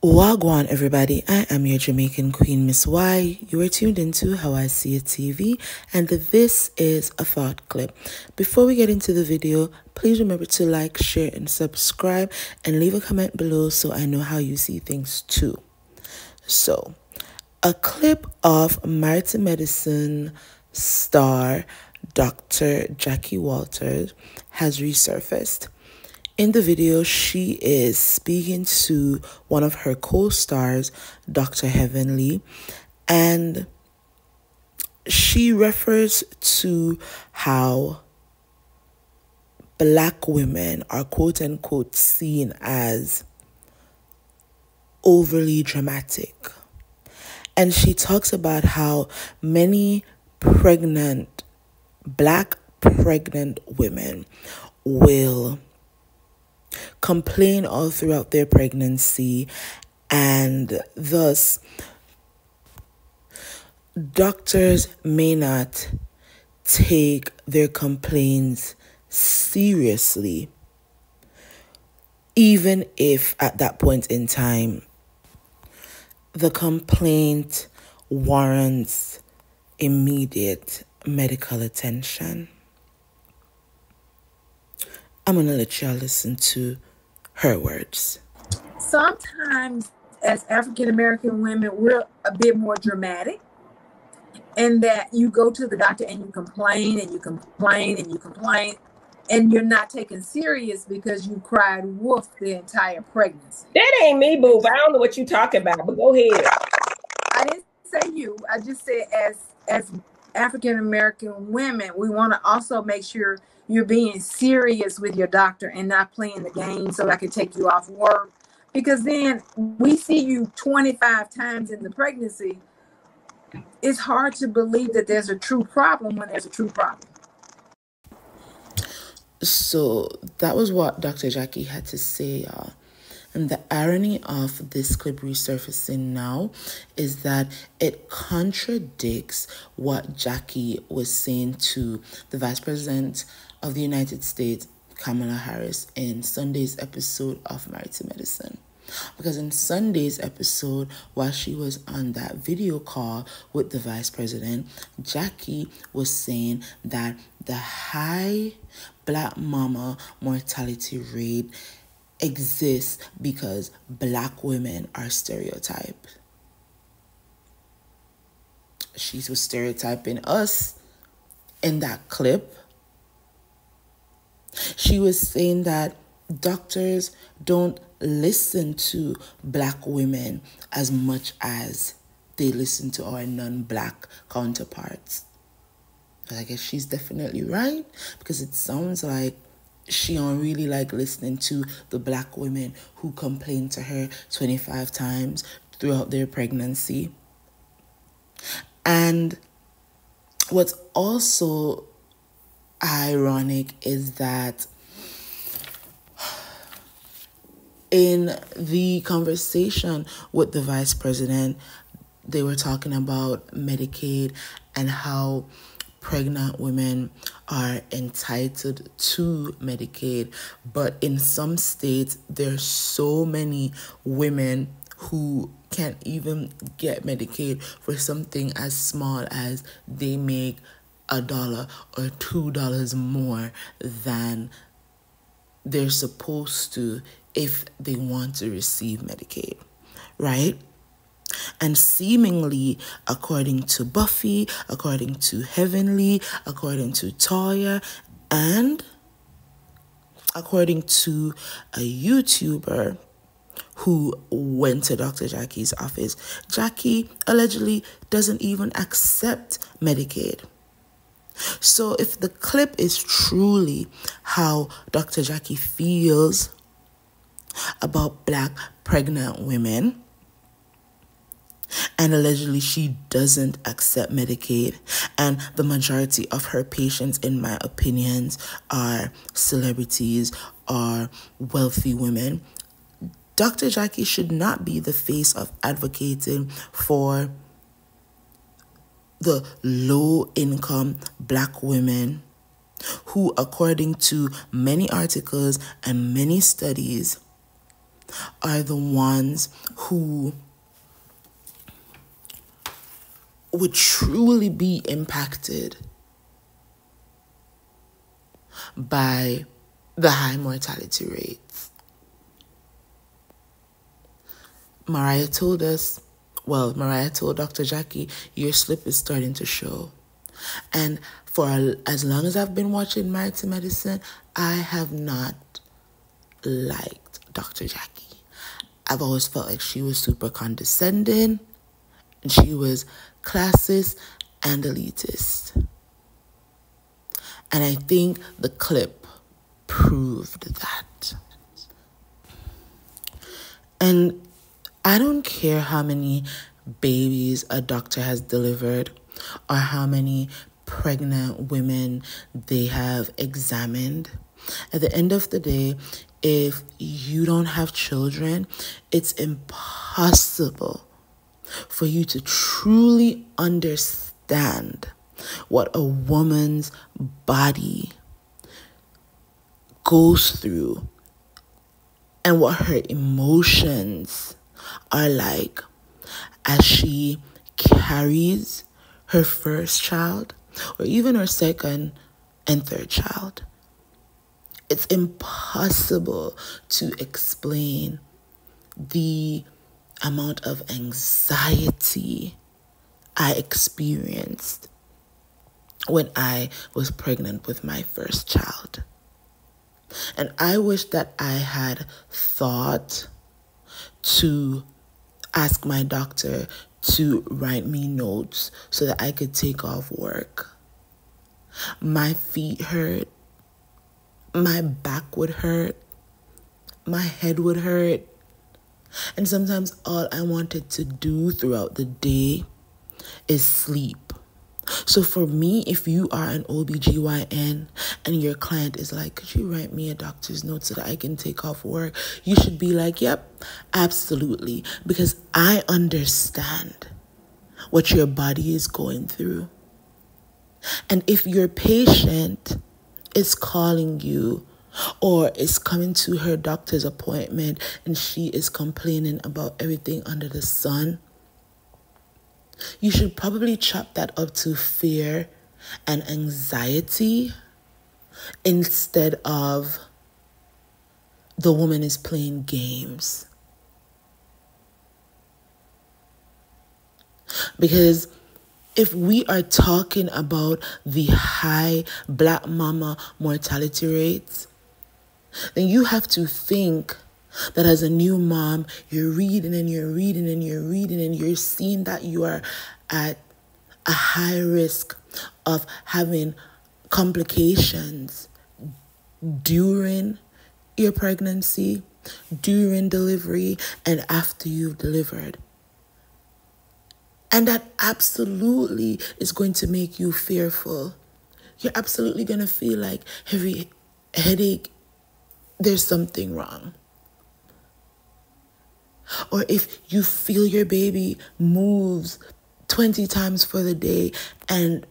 Wagwan, everybody. I am your Jamaican queen, Miss Y. You are tuned into How I See It TV, and this is a thought clip. Before we get into the video, please remember to like, share, and subscribe, and leave a comment below so I know how you see things too. So, a clip of Married to Medicine star Dr. Jackie Walters has resurfaced. In the video, she is speaking to one of her co-stars, Dr. Heavenly, and she refers to how Black women are quote-unquote seen as overly dramatic. And she talks about how many Black pregnant women will complain all throughout their pregnancy, and thus doctors may not take their complaints seriously, even if at that point in time the complaint warrants immediate medical attention. I'm going to let y'all listen to her words. Sometimes as African-American women, we're a bit more dramatic in that you go to the doctor and you complain and you complain and you complain, and you're not taken serious because you cried wolf the entire pregnancy. That ain't me, boo. I don't know what you're talking about, but go ahead. I didn't say you. I just said as African-American women, we want to also make sure you're being serious with your doctor and not playing the game so I can take you off work. Because then we see you 25 times in the pregnancy. It's hard to believe that there's a true problem when there's a true problem. So that was what Dr. Jackie had to say, y'all. And the irony of this clip resurfacing now is that it contradicts what Jackie was saying to the Vice President of the United States, Kamala Harris, in Sunday's episode of Married to Medicine. Because in Sunday's episode, while she was on that video call with the Vice President, Jackie was saying that the high Black mama mortality rate exists because Black women are stereotyped. She was stereotyping us in that clip. She was saying that doctors don't listen to Black women as much as they listen to our non-Black counterparts. I guess she's definitely right, because it sounds like she don't really like listening to the Black women who complain to her 25 times throughout their pregnancy. And what's also ironic is that in the conversation with the Vice President, they were talking about Medicaid and how pregnant women are entitled to Medicaid. But in some states, there's so many women who can't even get Medicaid for something as small as they make $1 or $2 more than they're supposed to if they want to receive Medicaid, right? And seemingly, according to Buffy, according to Heavenly, according to Toya, and according to a YouTuber who went to Dr. Jackie's office, Jackie allegedly doesn't even accept Medicaid. So if the clip is truly how Dr. Jackie feels about Black pregnant women, and allegedly she doesn't accept Medicaid, and the majority of her patients, in my opinions, are celebrities or wealthy women, Dr. Jackie should not be the face of advocating for the low-income Black women who, according to many articles and many studies, are the ones who would truly be impacted by the high mortality rates. Mariah told Dr. Jackie, your slip is starting to show. And for as long as I've been watching Married to Medicine, I have not liked Dr. Jackie. I've always felt like she was super condescending, and she was classist and elitist. And I think the clip proved that. And I don't care how many babies a doctor has delivered or how many pregnant women they have examined. At the end of the day, if you don't have children, it's impossible for you to truly understand what a woman's body goes through and what her emotions are like as she carries her first child or even her second and third child. It's impossible to explain the amount of anxiety I experienced when I was pregnant with my first child. And I wish that I had thought to ask my doctor to write me notes so that I could take off work. My feet hurt. My back would hurt. My head would hurt. And sometimes all I wanted to do throughout the day is sleep. So for me, if you are an OBGYN and your client is like, could you write me a doctor's note so that I can take off work? You should be like, yep, absolutely. Because I understand what your body is going through. And if your patient is calling you or is coming to her doctor's appointment and she is complaining about everything under the sun, you should probably chop that up to fear and anxiety instead of the woman is playing games. Because if we are talking about the high Black mama mortality rates, then you have to think that as a new mom, you're reading and you're reading and you're reading and you're seeing that you are at a high risk of having complications during your pregnancy, during delivery, and after you've delivered. And that absolutely is going to make you fearful. You're absolutely going to feel like heavy headache, there's something wrong. Or if you feel your baby moves 20 times for the day, and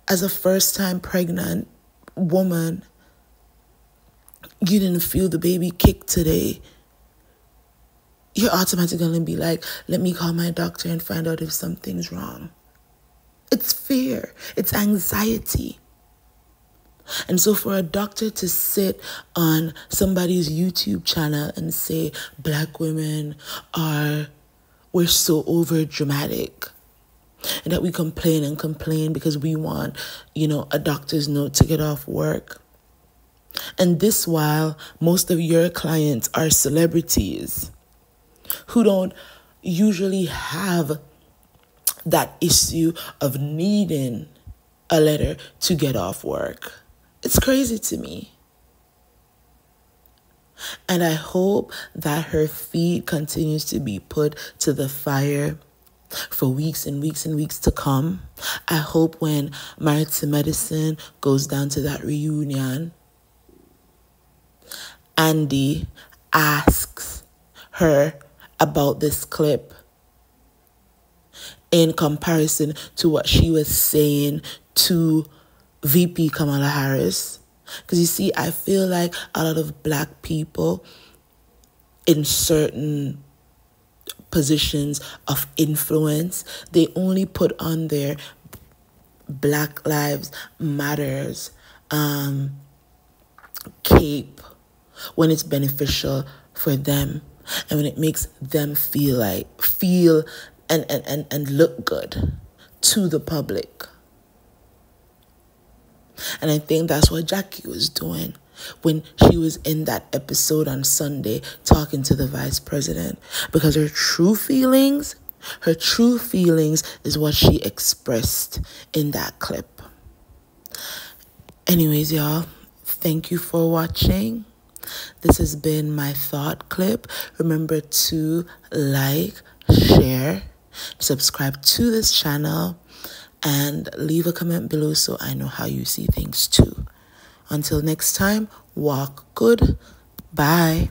as a first-time pregnant woman, you didn't feel the baby kick today, you're automatically going to be like, let me call my doctor and find out if something's wrong. It's fear. It's anxiety. And so for a doctor to sit on somebody's YouTube channel and say, Black women we're so over dramatic, and that we complain and complain because we want, a doctor's note to get off work. And this while most of your clients are celebrities who don't usually have that issue of needing a letter to get off work. It's crazy to me. And I hope that her feet continues to be put to the fire for weeks and weeks and weeks to come. I hope when Married to Medicine goes down to that reunion, Andy asks her about this clip in comparison to what she was saying to VP Kamala Harris. Because you see, I feel like a lot of Black people in certain positions of influence. They only put on their Black Lives Matters cape when it's beneficial for them and when it makes them feel and look good to the public. And I think that's what Jackie was doing when she was in that episode on Sunday talking to the vice president, because her true feelings is what she expressed in that clip. Anyways, y'all, thank you for watching. This has been my thought clip. Remember to like, share, subscribe to this channel, and leave a comment below so I know how you see things too. Until next time, walk good. Bye.